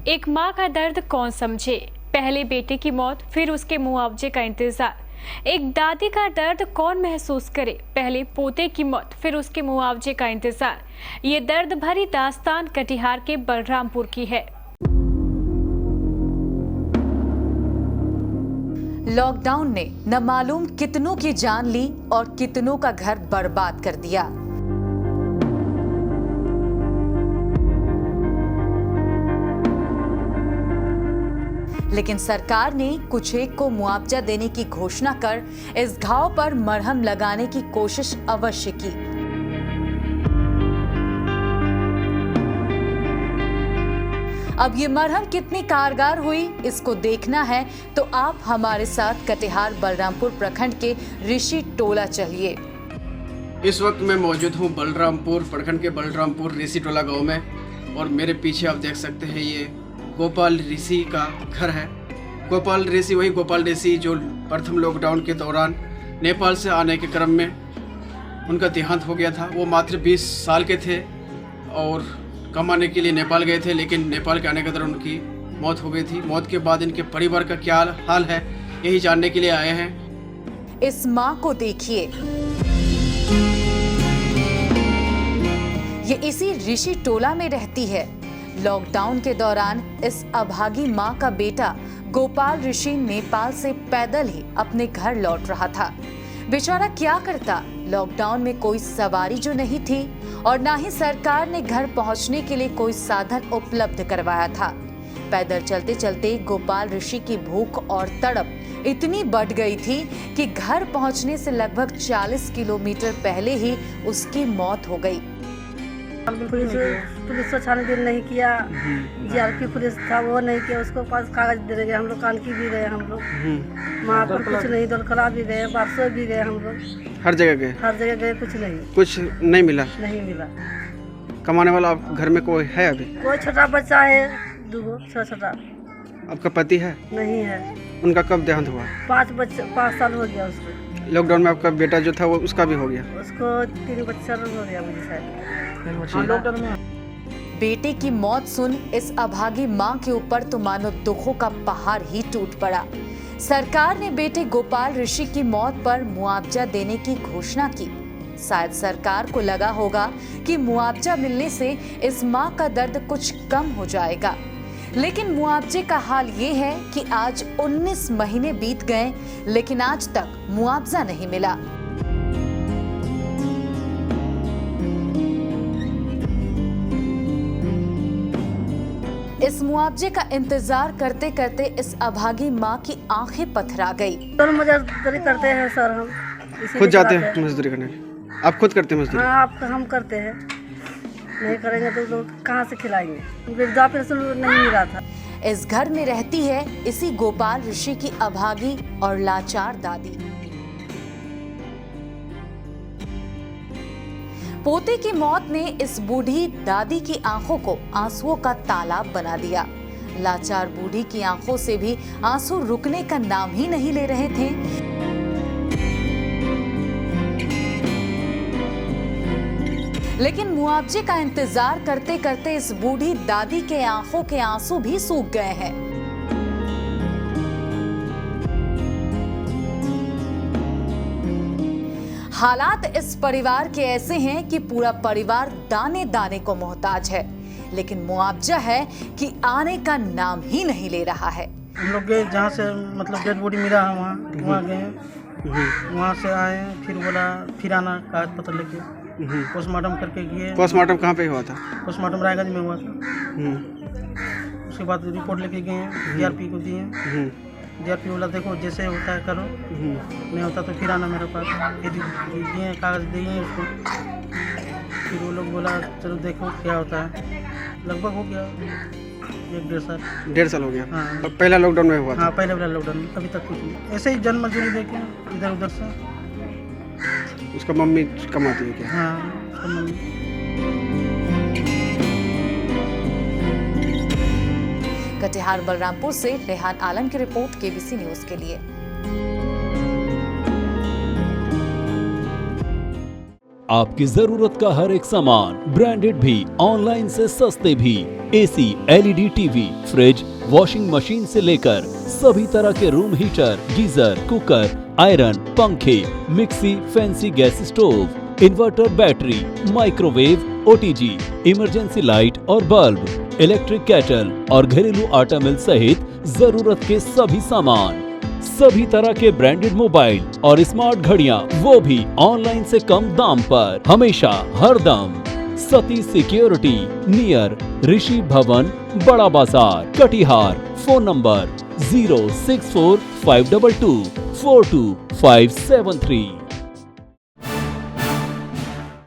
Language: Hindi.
एक माँ का दर्द कौन समझे, पहले बेटे की मौत फिर उसके मुआवजे का इंतजार। एक दादी का दर्द कौन महसूस करे, पहले पोते की मौत फिर उसके मुआवजे का इंतजार। ये दर्द भरी दास्तान कटिहार के बलरामपुर की है। लॉकडाउन ने न मालूम कितनों की जान ली और कितनों का घर बर्बाद कर दिया। लेकिन सरकार ने कुछ एक को मुआवजा देने की घोषणा कर इस घाव पर मरहम लगाने की कोशिश अवश्य की। अब ये मरहम कितनी कारगर हुई, इसको देखना है तो आप हमारे साथ कटिहार बलरामपुर प्रखंड के ऋषि टोला चलिए। इस वक्त मैं मौजूद हूँ बलरामपुर प्रखंड के बलरामपुर ऋषि टोला गाँव में, और मेरे पीछे आप देख सकते हैं ये गोपाल ऋषि का घर है। गोपाल ऋषि वही गोपाल ऋषि जो प्रथम लॉकडाउन के दौरान नेपाल से आने के क्रम में उनका देहांत हो गया था। वो मात्र 20 साल के थे और कमाने के लिए नेपाल गए थे, लेकिन नेपाल के आने के दौरान उनकी मौत हो गई थी। मौत के बाद इनके परिवार का क्या हाल है, यही जानने के लिए आए हैं। इस माँ को देखिए, ये इसी ऋषि टोला में रहती है। लॉकडाउन के दौरान इस अभागी माँ का बेटा गोपाल ऋषि नेपाल से पैदल ही अपने घर लौट रहा था। बेचारा क्या करता, लॉकडाउन में कोई सवारी जो नहीं थी और ना ही सरकार ने घर पहुंचने के लिए कोई साधन उपलब्ध करवाया था। पैदल चलते चलते गोपाल ऋषि की भूख और तड़प इतनी बढ़ गई थी कि घर पहुंचने से लगभग 40 किलोमीटर पहले ही उसकी मौत हो गई। पुलिस को छानबीन नहीं किया, जीआरपी पुलिस था वो नहीं किया, उसको पास कागज दे गए। हम लोग कानकी भी गए, हम लोग वहाँ पर कुछ नहीं, दलकला भी गए, बारसो भी गए, हम लोग हर जगह गए, कुछ नहीं मिला। कमाने वाला आप घर में कोई है? अभी कोई छोटा बच्चा है, दूगो छोटा। आपका पति है? नहीं है। उनका कब देहांत हुआ? 5 साल हो गया उसको। लॉकडाउन में आपका बेटा जो था वो उसका भी हो गया? उसको 3 बच्चा हो गया मुझे शायद। बेटे की मौत सुन इस अभागी मां के ऊपर तो मानो दुखों का पहाड़ ही टूट पड़ा। सरकार ने बेटे गोपाल ऋषि की मौत पर मुआवजा देने की घोषणा की। शायद सरकार को लगा होगा कि मुआवजा मिलने से इस मां का दर्द कुछ कम हो जाएगा, लेकिन मुआवजे का हाल ये है कि आज 19 महीने बीत गए, लेकिन आज तक मुआवजा नहीं मिला। इस मुआवजे का इंतजार करते करते इस अभागी माँ की आंखें पथरा गई। तो मजदूरी करते हैं सर, हम खुद जाते हैं मजदूरी करने? आप खुद करते हैं मजदूरी? हाँ, हम करते हैं। नहीं करेंगे तो लोग कहाँ से खिलाएंगे? वृद्धा पेंशन नहीं मिला था। इस घर में रहती है इसी गोपाल ऋषि की अभागी और लाचार दादी। पोते की मौत ने इस बूढ़ी दादी की आंखों को आंसुओं का तालाब बना दिया। लाचार बूढ़ी की आंखों से भी आंसू रुकने का नाम ही नहीं ले रहे थे। लेकिन मुआवजे का इंतजार करते करते इस बूढ़ी दादी के आंखों के आंसू भी सूख गए हैं। हालात इस परिवार के ऐसे हैं कि पूरा परिवार दाने दाने को मोहताज है, लेकिन मुआवजा है कि आने का नाम ही नहीं ले रहा है। हम लोग गए जहाँ से मतलब डेड बॉडी मिला है, वहाँ गए, वहाँ से आए, फिर बोला फिर आना कागज पत्र लेके पोस्टमार्टम करके गए। पोस्टमार्टम कहाँ पे हुआ था? पोस्टमार्टम रायगंज में हुआ था। उसके बाद रिपोर्ट लेके गए, जीआरपी को दिए। जीआरपी बोला देखो जैसे होता है करो, नहीं होता तो फिर आना मेरे पास। फिर दिए कागज दिए उसको, फिर वो लोग बोला चलो देखो क्या होता है। लगभग हो गया 1-1.5 साल। 1.5 साल हो गया? हाँ। तो पहला लॉकडाउन में हुआ था? हाँ, पहले वाला लॉकडाउन में। अभी तक कुछ नहीं, ऐसे ही जन मजदूरी देके इधर उधर से। उसका मम्मी कमाती है क्या? हाँ, उसका मम्मी। कटिहार बलरामपुर से रेहान आलम की रिपोर्ट केबीसी न्यूज के लिए। आपकी जरूरत का हर एक सामान, ब्रांडेड भी, ऑनलाइन से सस्ते भी। AC, LED TV, fridge, washing machine से लेकर सभी तरह के room heater, geyser, cooker, iron, पंखे, mixie, fancy gas stove, inverter, battery, microwave, OTG, emergency light और बल्ब, इलेक्ट्रिक केटल और घरेलू आटा मिल सहित जरूरत के सभी सामान, सभी तरह के ब्रांडेड मोबाइल और स्मार्ट घड़ियां, वो भी ऑनलाइन से कम दाम पर, हमेशा हर दम। सती सिक्योरिटी, नियर ऋषि भवन, बड़ा बाजार, कटिहार। Phone number 064522 42573।